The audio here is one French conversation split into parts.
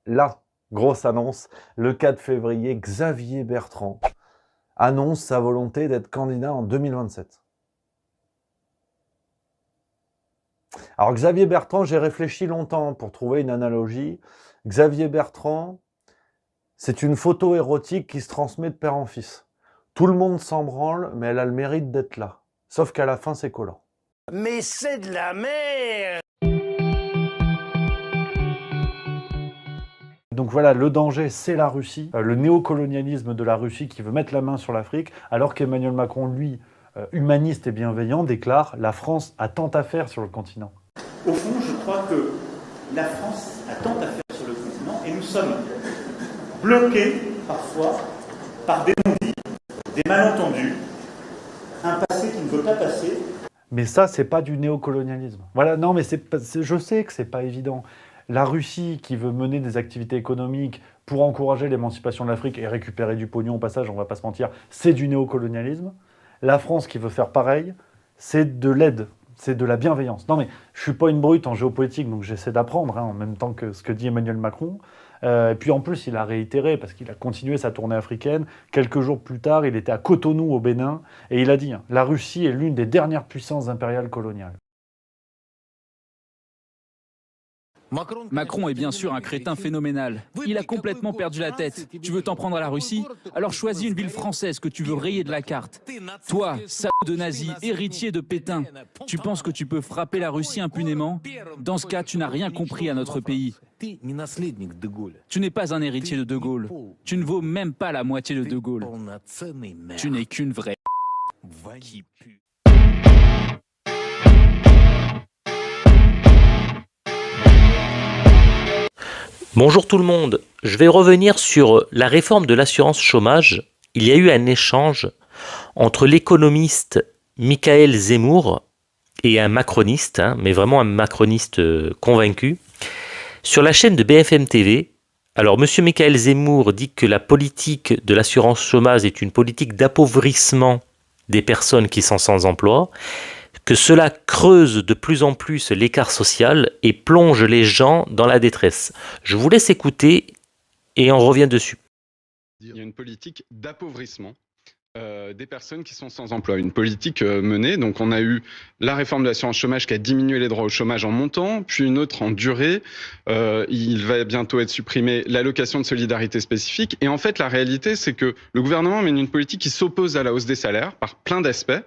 Là, grosse annonce, le 4 février, Xavier Bertrand annonce sa volonté d'être candidat en 2027. Alors Xavier Bertrand, j'ai réfléchi longtemps pour trouver une analogie. Xavier Bertrand, c'est une photo érotique qui se transmet de père en fils. Tout le monde s'en branle, mais elle a le mérite d'être là. Sauf qu'à la fin, c'est collant. Mais c'est de la merde! Donc voilà, le danger, c'est la Russie, le néocolonialisme de la Russie qui veut mettre la main sur l'Afrique, alors qu'Emmanuel Macron, lui, humaniste et bienveillant, déclare « La France a tant à faire sur le continent ». Au fond, je crois que la France a tant à faire sur le continent et nous sommes bloqués parfois par des non-dits, des malentendus, un passé qui ne veut pas passer. Mais ça, c'est pas du néocolonialisme. Voilà, non, mais je sais que c'est pas évident. La Russie qui veut mener des activités économiques pour encourager l'émancipation de l'Afrique et récupérer du pognon au passage, on va pas se mentir, c'est du néocolonialisme. La France qui veut faire pareil, c'est de l'aide, c'est de la bienveillance. Non mais je suis pas une brute en géopolitique, donc j'essaie d'apprendre en même temps que ce que dit Emmanuel Macron. Et puis en plus, il a réitéré, parce qu'il a continué sa tournée africaine. Quelques jours plus tard, il était à Cotonou au Bénin, et il a dit « La Russie est l'une des dernières puissances impériales coloniales ». Macron est bien sûr un crétin phénoménal. Il a complètement perdu la tête. Tu veux t'en prendre à la Russie? Alors choisis une ville française que tu veux rayer de la carte. Toi, salaud de nazi, héritier de Pétain, tu penses que tu peux frapper la Russie impunément? Dans ce cas, tu n'as rien compris à notre pays. Tu n'es pas un héritier de De Gaulle. Tu ne vaux même pas la moitié de De Gaulle. Tu n'es qu'une vraie qui pue. Bonjour tout le monde, je vais revenir sur la réforme de l'assurance chômage. Il y a eu un échange entre l'économiste Michael Zemmour et un macroniste, mais vraiment un macroniste convaincu, sur la chaîne de BFM TV. Alors, monsieur Michael Zemmour dit que la politique de l'assurance chômage est une politique d'appauvrissement des personnes qui sont sans emploi, que cela creuse de plus en plus l'écart social et plonge les gens dans la détresse. Je vous laisse écouter et on revient dessus. Il y a une politique d'appauvrissement des personnes qui sont sans emploi, une politique menée. Donc on a eu la réforme de l'assurance chômage qui a diminué les droits au chômage en montant, puis une autre en durée. Il va bientôt être supprimé l'allocation de solidarité spécifique. Et en fait, la réalité, c'est que le gouvernement mène une politique qui s'oppose à la hausse des salaires par plein d'aspects.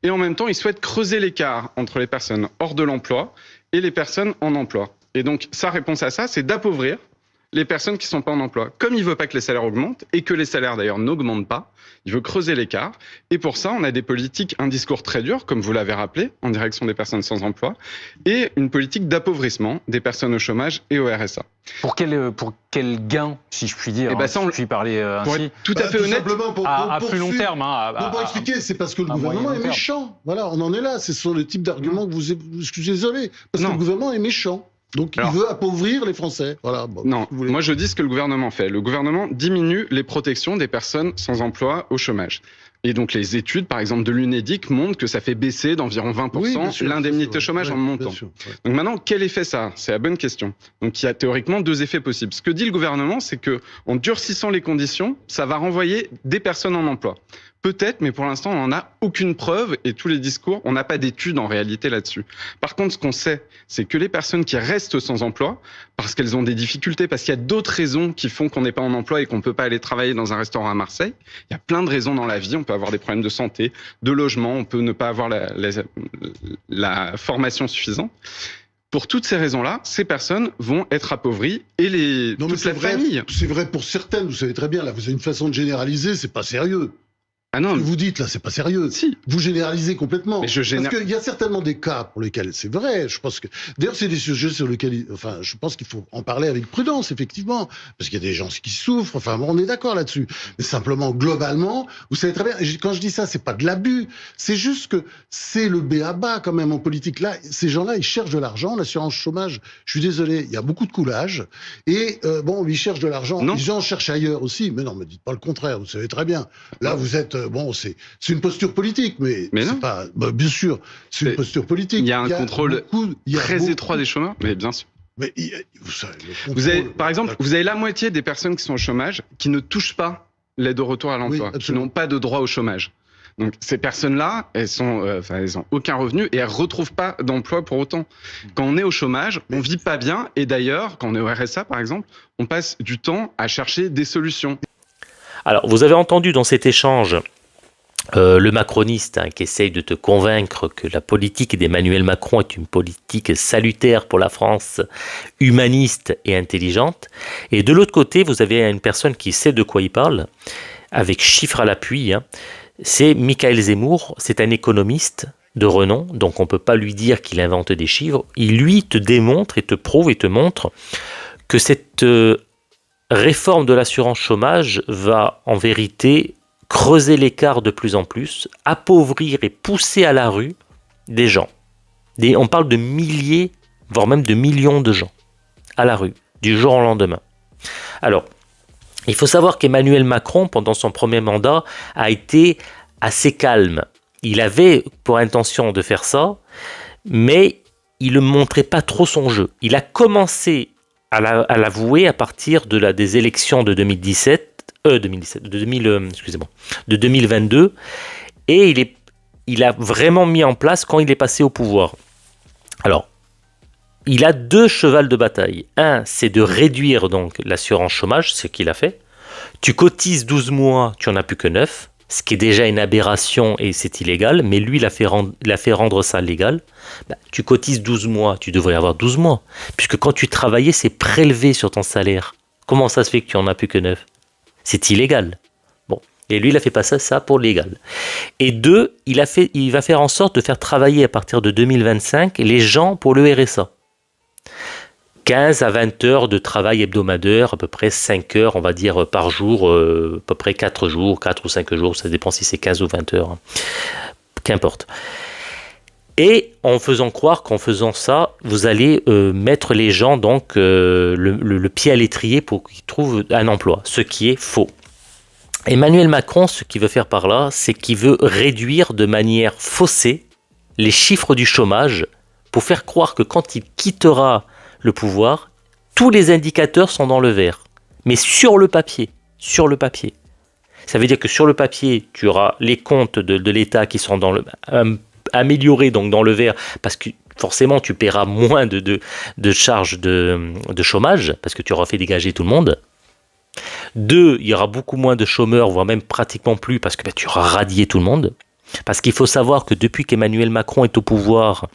Et en même temps, il souhaite creuser l'écart entre les personnes hors de l'emploi et les personnes en emploi. Et donc, sa réponse à ça, c'est d'appauvrir les personnes qui ne sont pas en emploi. Comme il ne veut pas que les salaires augmentent, et que les salaires d'ailleurs n'augmentent pas, il veut creuser l'écart. Et pour ça, on a des politiques, un discours très dur, comme vous l'avez rappelé, en direction des personnes sans emploi, et une politique d'appauvrissement des personnes au chômage et au RSA. Pour quel gain, si je puis dire, et si je puis parler ainsi, tout à fait honnête, à plus long terme. Pour expliquer, c'est parce que le gouvernement est méchant. Voilà, on en est là. Ce sont le type d'arguments que vous... Je suis désolé, parce que le gouvernement est méchant. Donc il veut appauvrir les Français. Voilà. Bon, non, moi je dis ce que le gouvernement fait. Le gouvernement diminue les protections des personnes sans emploi au chômage. Et donc les études, par exemple de l'UNEDIC, montrent que ça fait baisser d'environ 20% l'indemnité chômage en montant. Donc maintenant, quel effet ça a? C'est la bonne question. Donc il y a théoriquement deux effets possibles. Ce que dit le gouvernement, c'est que en durcissant les conditions, ça va renvoyer des personnes en emploi. Peut-être, mais pour l'instant, on n'en a aucune preuve et tous les discours, on n'a pas d'études en réalité là-dessus. Par contre, ce qu'on sait, c'est que les personnes qui restent sans emploi, parce qu'elles ont des difficultés, parce qu'il y a d'autres raisons qui font qu'on n'est pas en emploi et qu'on ne peut pas aller travailler dans un restaurant à Marseille, il y a plein de raisons dans la vie. On peut avoir des problèmes de santé, de logement, on peut ne pas avoir la formation suffisante. Pour toutes ces raisons-là, ces personnes vont être appauvries et toute la famille. C'est vrai pour certaines, vous savez très bien, là, vous avez une façon de généraliser, c'est pas sérieux. Ah non, ce que vous dites là, c'est pas sérieux. Si. Vous généralisez complètement. Mais Parce qu'il y a certainement des cas pour lesquels c'est vrai. Je pense que, d'ailleurs, c'est des sujets sur lesquels, enfin, je pense qu'il faut en parler avec prudence, effectivement, parce qu'il y a des gens qui souffrent. Enfin, bon, on est d'accord là-dessus. Mais simplement, globalement, vous savez très bien. Quand je dis ça, c'est pas de l'abus. C'est juste que c'est le b.a.-ba quand même en politique. Là, ces gens-là, ils cherchent de l'argent. L'assurance chômage, je suis désolé, il y a beaucoup de coulage. Et bon, ils cherchent de l'argent. Ils en cherchent ailleurs aussi. Mais non, me dites pas le contraire. Vous savez très bien. Là, vous êtes bon, c'est une posture politique, mais c'est pas. Bah, bien sûr, c'est une posture politique. Il y a un contrôle très étroit des chômeurs, mais bien sûr. Mais vous savez, le Vous avez, contrôle- par exemple, vous avez la moitié des personnes qui sont au chômage qui ne touchent pas l'aide au retour à l'emploi, qui absolument. n'ont pas de droit au chômage. Donc ces personnes-là, elles ont aucun revenu et elles retrouvent pas d'emploi pour autant. Quand on est au chômage, on vit pas bien et d'ailleurs, quand on est au RSA par exemple, on passe du temps à chercher des solutions. Alors, vous avez entendu dans cet échange le macroniste qui essaye de te convaincre que la politique d'Emmanuel Macron est une politique salutaire pour la France, humaniste et intelligente. Et de l'autre côté, vous avez une personne qui sait de quoi il parle, avec chiffres à l'appui. C'est Michaël Zemmour, c'est un économiste de renom, donc on ne peut pas lui dire qu'il invente des chiffres. Il, lui, te démontre et te prouve et te montre que cette réforme de l'assurance chômage va en vérité creuser l'écart de plus en plus, appauvrir et pousser à la rue des gens. On parle de milliers, voire même de millions de gens à la rue, du jour au lendemain. Alors, il faut savoir qu'Emmanuel Macron, pendant son premier mandat, a été assez calme. Il avait pour intention de faire ça, mais il ne montrait pas trop son jeu. Il a commencé à l'avouer à partir des élections de 2022, et il a vraiment mis en place quand il est passé au pouvoir. Alors, il a deux chevals de bataille. Un, c'est de réduire donc l'assurance chômage, ce qu'il a fait. Tu cotises 12 mois, tu n'en as plus que 9, ce qui est déjà une aberration et c'est illégal, mais lui, il a fait rendre ça légal. Tu cotises 12 mois, tu devrais avoir 12 mois, puisque quand tu travaillais, c'est prélevé sur ton salaire. Comment ça se fait que tu n'en as plus que 9 ? C'est illégal. Bon, et lui, il a fait passer ça pour légal. Et deux, il va faire en sorte de faire travailler à partir de 2025 les gens pour le RSA. 15 à 20 heures de travail hebdomadaire, à peu près 5 heures, on va dire, par jour, à peu près 4 jours, 4 ou 5 jours, ça dépend si c'est 15 ou 20 heures. Qu'importe. Et en faisant croire qu'en faisant ça, vous allez mettre les gens donc le pied à l'étrier pour qu'ils trouvent un emploi, ce qui est faux. Emmanuel Macron, ce qu'il veut faire par là, c'est qu'il veut réduire de manière faussée les chiffres du chômage pour faire croire que quand il quittera le pouvoir, tous les indicateurs sont dans le vert. Mais sur le papier. Ça veut dire que sur le papier, tu auras les comptes de l'État qui sont améliorés donc dans le vert, parce que forcément tu paieras moins de charges de chômage, parce que tu auras fait dégager tout le monde. 2, il y aura beaucoup moins de chômeurs, voire même pratiquement plus, parce que tu auras radié tout le monde. Parce qu'il faut savoir que depuis qu'Emmanuel Macron est au pouvoir,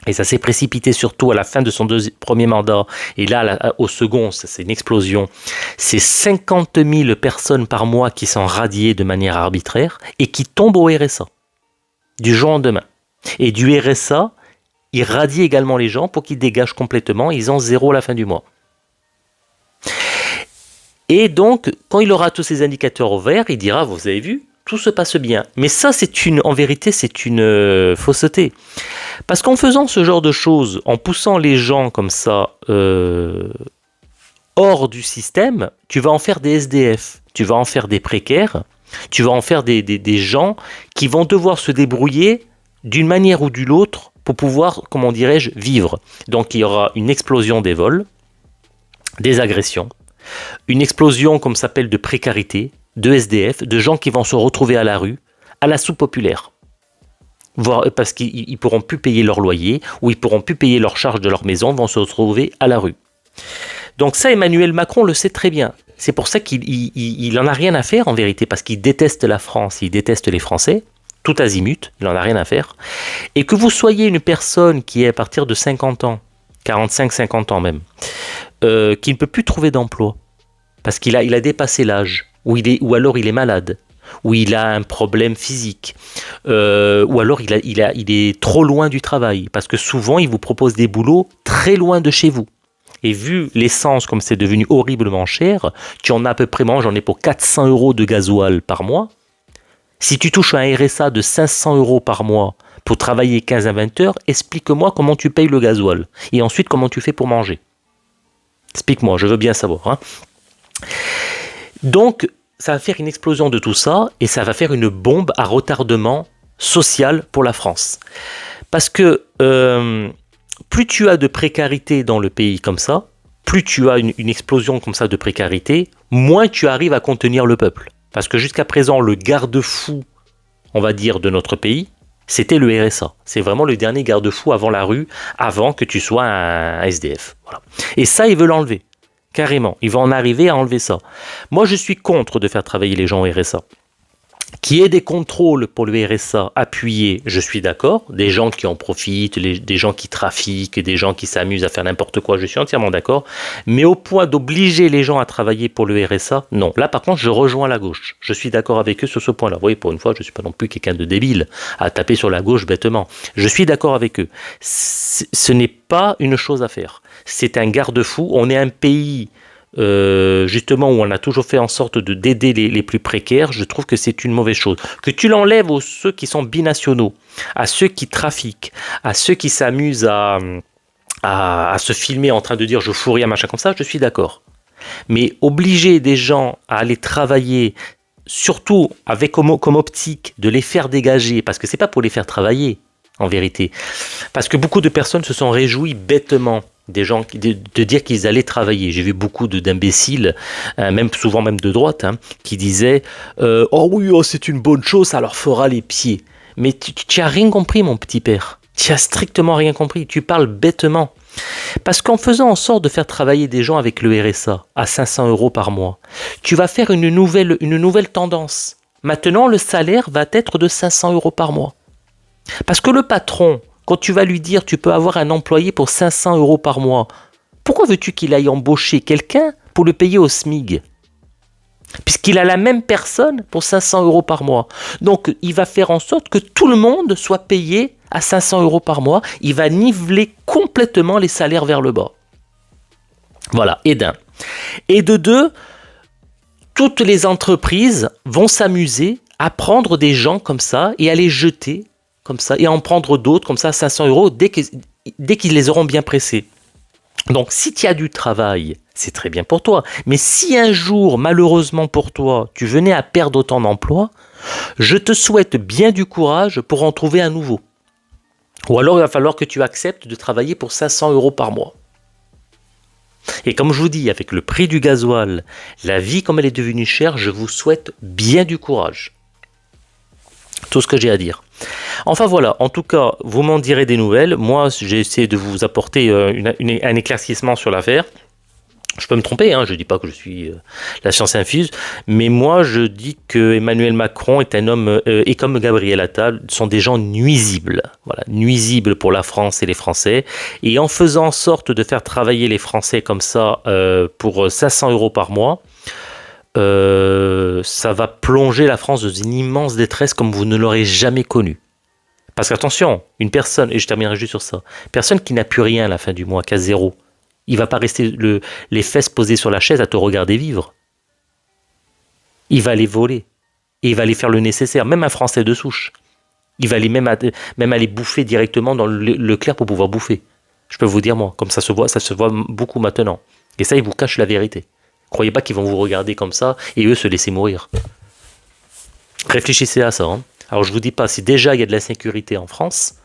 et ça s'est précipité surtout à la fin de son premier mandat, et là au second, c'est une explosion, c'est 50 000 personnes par mois qui sont radiées de manière arbitraire et qui tombent au RSA, du jour au lendemain. Et du RSA, il radie également les gens pour qu'ils dégagent complètement, ils ont 0 à la fin du mois. Et donc, quand il aura tous ces indicateurs au vert, il dira, vous avez vu, tout se passe bien. Mais ça, en vérité, c'est une fausseté. Parce qu'en faisant ce genre de choses, en poussant les gens comme ça hors du système, tu vas en faire des SDF, tu vas en faire des précaires, tu vas en faire des gens qui vont devoir se débrouiller d'une manière ou d'une autre pour pouvoir, comment dirais-je, vivre. Donc il y aura une explosion des vols, des agressions, une explosion, comme ça s'appelle, de précarité, de SDF, de gens qui vont se retrouver à la rue, à la soupe populaire. Parce qu'ils ne pourront plus payer leur loyer, ou ils ne pourront plus payer leurs charges de leur maison, vont se retrouver à la rue. Donc ça, Emmanuel Macron le sait très bien. C'est pour ça qu'il n'en a rien à faire, en vérité, parce qu'il déteste la France, il déteste les Français, tout azimut, il n'en a rien à faire. Et que vous soyez une personne qui est à partir de 50 ans, 45-50 ans même, qui ne peut plus trouver d'emploi, parce qu'il a dépassé l'âge, ou alors il est malade, ou il a un problème physique, ou alors il est trop loin du travail, parce que souvent il vous propose des boulots très loin de chez vous. Et vu l'essence comme c'est devenu horriblement cher, tu en as à peu près, moi j'en ai pour 400 € de gasoil par mois. Si tu touches un RSA de 500 € par mois pour travailler 15 à 20 heures, explique-moi comment tu payes le gasoil. Et ensuite comment tu fais pour manger. Explique-moi, je veux bien savoir. Hein. Donc, ça va faire une explosion de tout ça et ça va faire une bombe à retardement social pour la France. Parce que plus tu as de précarité dans le pays comme ça, plus tu as une explosion comme ça de précarité, moins tu arrives à contenir le peuple. Parce que jusqu'à présent, le garde-fou, on va dire, de notre pays, c'était le RSA. C'est vraiment le dernier garde-fou avant la rue, avant que tu sois un SDF. Voilà. Et ça, ils veulent l'enlever. Carrément. Ils vont en arriver à enlever ça. Moi, je suis contre de faire travailler les gens au RSA. Qu'il y ait des contrôles pour le RSA appuyés, je suis d'accord. Des gens qui en profitent, des gens qui trafiquent, des gens qui s'amusent à faire n'importe quoi, je suis entièrement d'accord. Mais au point d'obliger les gens à travailler pour le RSA, non. Là, par contre, je rejoins la gauche. Je suis d'accord avec eux sur ce point-là. Vous voyez, pour une fois, je ne suis pas non plus quelqu'un de débile à taper sur la gauche bêtement. Je suis d'accord avec eux. Ce n'est pas une chose à faire. C'est un garde-fou. On est un pays... justement où on a toujours fait en sorte d'aider les plus précaires, je trouve que c'est une mauvaise chose. Que tu l'enlèves aux ceux qui sont binationaux, à ceux qui trafiquent, à ceux qui s'amusent à se filmer en train de dire je fous rien, machin comme ça, je suis d'accord. Mais obliger des gens à aller travailler, surtout avec comme optique de les faire dégager, parce que c'est pas pour les faire travailler en vérité, parce que beaucoup de personnes se sont réjouies bêtement des gens de dire qu'ils allaient travailler. J'ai vu beaucoup d'imbéciles, même souvent même de droite, qui disaient oh oui, oh, c'est une bonne chose, ça leur fera les pieds. Mais tu as rien compris, mon petit père. Tu as strictement rien compris. Tu parles bêtement. Parce qu'en faisant en sorte de faire travailler des gens avec le RSA à 500 € par mois, tu vas faire une nouvelle tendance. Maintenant, le salaire va être de 500 € par mois. Parce que le patron, quand tu vas lui dire tu peux avoir un employé pour 500 € par mois, pourquoi veux-tu qu'il aille embaucher quelqu'un pour le payer au SMIG ? Puisqu'il a la même personne pour 500 € par mois. Donc il va faire en sorte que tout le monde soit payé à 500 € par mois. Il va niveler complètement les salaires vers le bas. Voilà, et d'un. Et de deux, toutes les entreprises vont s'amuser à prendre des gens comme ça et à les jeter comme ça, et en prendre d'autres comme ça à 500 € dès qu'ils les auront bien pressés. Donc si tu as du travail, c'est très bien pour toi. Mais si un jour, malheureusement pour toi, tu venais à perdre ton emploi, je te souhaite bien du courage pour en trouver un nouveau. Ou alors il va falloir que tu acceptes de travailler pour 500 € par mois. Et comme je vous dis, avec le prix du gasoil, la vie comme elle est devenue chère, je vous souhaite bien du courage. Tout ce que j'ai à dire. Enfin voilà, en tout cas, vous m'en direz des nouvelles. Moi, j'ai essayé de vous apporter un éclaircissement sur l'affaire. Je peux me tromper, je ne dis pas que je suis la science infuse, mais moi je dis que Emmanuel Macron est un homme, et comme Gabriel Attal, sont des gens nuisibles. Voilà, nuisibles pour la France et les Français. Et en faisant en sorte de faire travailler les Français comme ça pour 500 € par mois, ça va plonger la France dans une immense détresse comme vous ne l'aurez jamais connue. Parce qu'attention, une personne, et je terminerai juste sur ça, personne qui n'a plus rien à la fin du mois, qui a zéro, il va pas rester les fesses posées sur la chaise à te regarder vivre. Il va les voler. Et il va aller faire le nécessaire, même un Français de souche. Il va aller même aller bouffer directement dans le Leclerc pour pouvoir bouffer. Je peux vous dire moi, comme ça se voit beaucoup maintenant. Et ça, ils vous cachent la vérité. Croyez pas qu'ils vont vous regarder comme ça et eux se laisser mourir. Réfléchissez à ça. Alors je vous dis pas, si déjà il y a de l'insécurité en France,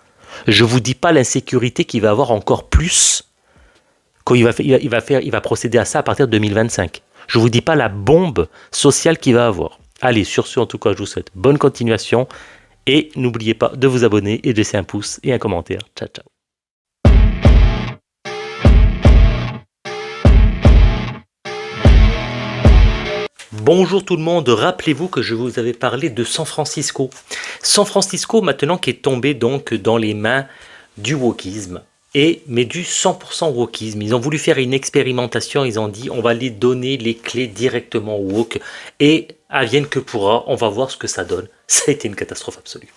je vous dis pas l'insécurité qu'il va avoir encore plus quand il va procéder à ça à partir de 2025. Je vous dis pas la bombe sociale qu'il va avoir. Allez, sur ce en tout cas, je vous souhaite bonne continuation et n'oubliez pas de vous abonner et de laisser un pouce et un commentaire. Ciao, ciao. Bonjour tout le monde, rappelez-vous que je vous avais parlé de San Francisco. San Francisco maintenant qui est tombé donc dans les mains du wokisme, mais du 100% wokisme. Ils ont voulu faire une expérimentation, ils ont dit on va les donner les clés directement au wok et advienne que pourra, on va voir ce que ça donne. Ça a été une catastrophe absolue.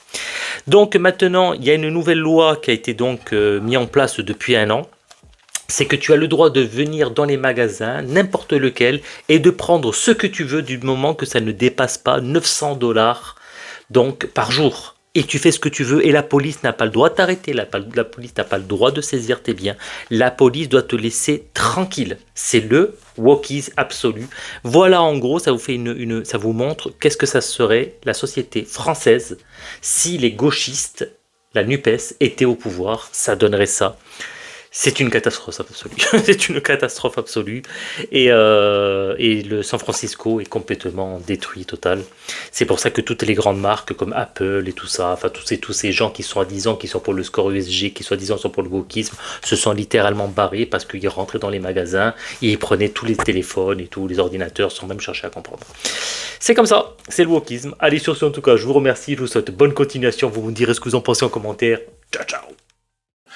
Donc maintenant il y a une nouvelle loi qui a été donc mise en place depuis 1 an. C'est que tu as le droit de venir dans les magasins, n'importe lequel, et de prendre ce que tu veux du moment que ça ne dépasse pas 900 $ donc par jour. Et tu fais ce que tu veux et la police n'a pas le droit de t'arrêter, la police n'a pas le droit de saisir tes biens. La police doit te laisser tranquille. C'est le wokisme absolu. Voilà en gros, ça vous fait ça vous montre qu'est-ce que ça serait la société française si les gauchistes, la NUPES, étaient au pouvoir. Ça donnerait ça. C'est une catastrophe absolue. C'est une catastrophe absolue. Et le San Francisco est complètement détruit, total. C'est pour ça que toutes les grandes marques comme Apple et tout ça, enfin tous ces gens qui soi-disant qui sont pour le score USG, qui soi-disant sont pour le wokisme, se sont littéralement barrés parce qu'ils rentraient dans les magasins et ils prenaient tous les téléphones et tous les ordinateurs sans même chercher à comprendre. C'est comme ça, c'est le wokisme. Allez, sur ce, en tout cas, je vous remercie, je vous souhaite bonne continuation. Vous me direz ce que vous en pensez en commentaire. Ciao, ciao.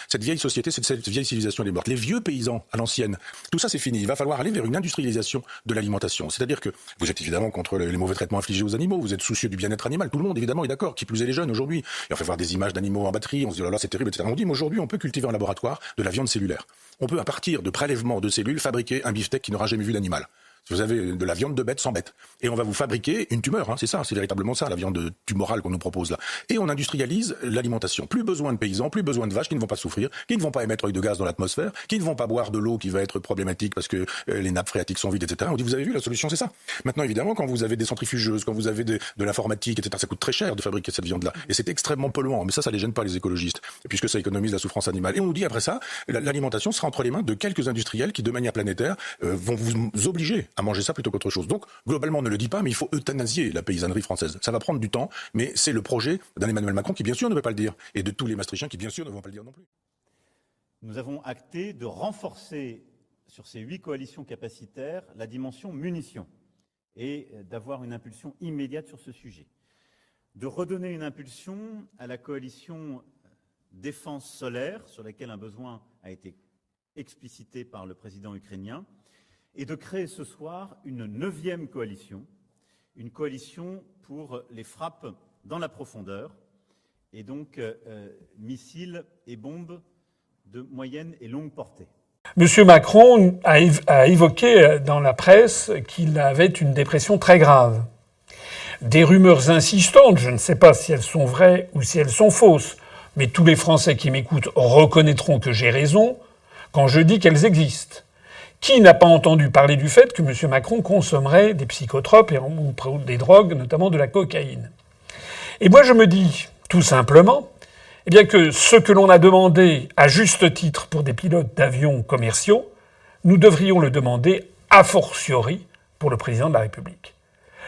Cette vieille société, cette vieille civilisation, elle est morte. Les vieux paysans à l'ancienne, tout ça c'est fini. Il va falloir aller vers une industrialisation de l'alimentation. C'est-à-dire que vous êtes évidemment contre les mauvais traitements infligés aux animaux, vous êtes soucieux du bien-être animal. Tout le monde évidemment est d'accord, qui plus est les jeunes aujourd'hui. Et on fait voir des images d'animaux en batterie, on se dit oh là là c'est terrible, etc. On dit mais aujourd'hui on peut cultiver en laboratoire de la viande cellulaire. On peut à partir de prélèvements de cellules fabriquer un beefsteak qui n'aura jamais vu d'animal. Vous avez de la viande de bête sans bête. Et on va vous fabriquer une tumeur, c'est ça, c'est véritablement ça, la viande tumorale qu'on nous propose là. Et on industrialise l'alimentation. Plus besoin de paysans, plus besoin de vaches qui ne vont pas souffrir, qui ne vont pas émettre de gaz dans l'atmosphère, qui ne vont pas boire de l'eau qui va être problématique parce que les nappes phréatiques sont vides, etc. On dit, vous avez vu, la solution c'est ça. Maintenant, évidemment, quand vous avez des centrifugeuses, quand vous avez de l'informatique, etc., ça coûte très cher de fabriquer cette viande-là. Et c'est extrêmement polluant. Mais ça les gêne pas, les écologistes, puisque ça économise la souffrance animale. Et on nous dit après ça, l'alimentation sera entre les mains de quelques industriels qui, de manière planétaire, vont vous obliger à manger ça plutôt qu'autre chose. Donc, globalement, on ne le dit pas, mais il faut euthanasier la paysannerie française. Ça va prendre du temps, mais c'est le projet d'un Emmanuel Macron qui, bien sûr, ne veut pas le dire, et de tous les maastrichtiens qui, bien sûr, ne vont pas le dire non plus. Nous avons acté de renforcer sur ces 8 coalitions capacitaires la dimension munitions et d'avoir une impulsion immédiate sur ce sujet. De redonner une impulsion à la coalition défense solaire, sur laquelle un besoin a été explicité par le président ukrainien, et de créer ce soir une 9e coalition, une coalition pour les frappes dans la profondeur, et donc missiles et bombes de moyenne et longue portée. Monsieur Macron a évoqué dans la presse qu'il avait une dépression très grave. Des rumeurs insistantes, je ne sais pas si elles sont vraies ou si elles sont fausses, mais tous les Français qui m'écoutent reconnaîtront que j'ai raison quand je dis qu'elles existent. Qui n'a pas entendu parler du fait que M. Macron consommerait des psychotropes ou des drogues, notamment de la cocaïne? Et moi je me dis, tout simplement, eh bien que ce que l'on a demandé à juste titre pour des pilotes d'avions commerciaux, nous devrions le demander a fortiori pour le président de la République.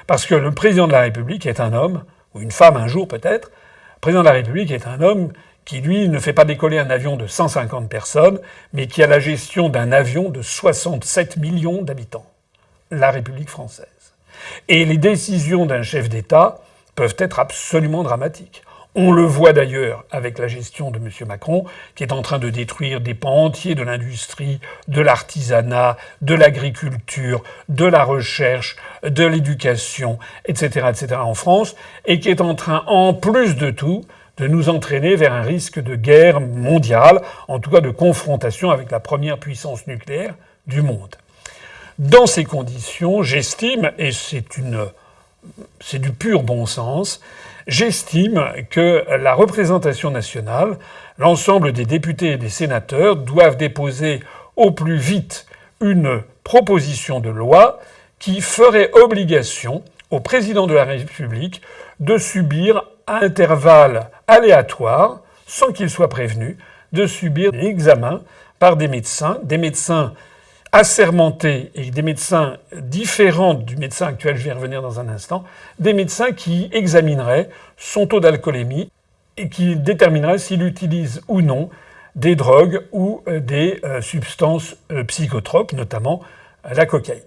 Parce que le président de la République est un homme, ou une femme un jour peut-être, le président de la République est un homme qui, lui, ne fait pas décoller un avion de 150 personnes, mais qui a la gestion d'un avion de 67 millions d'habitants. La République française. Et les décisions d'un chef d'État peuvent être absolument dramatiques. On le voit d'ailleurs avec la gestion de M. Macron, qui est en train de détruire des pans entiers de l'industrie, de l'artisanat, de l'agriculture, de la recherche, de l'éducation, etc., en France, et qui est en train, en plus de tout, de nous entraîner vers un risque de guerre mondiale, en tout cas de confrontation avec la première puissance nucléaire du monde. Dans ces conditions, j'estime, et c'est du pur bon sens, j'estime que la représentation nationale, l'ensemble des députés et des sénateurs doivent déposer au plus vite une proposition de loi qui ferait obligation au président de la République de subir à intervalles aléatoires, sans qu'il soit prévenu, de subir des examens par des médecins assermentés et des médecins différents du médecin actuel, je vais y revenir dans un instant, des médecins qui examineraient son taux d'alcoolémie et qui détermineraient s'il utilise ou non des drogues ou des substances psychotropes, notamment la cocaïne.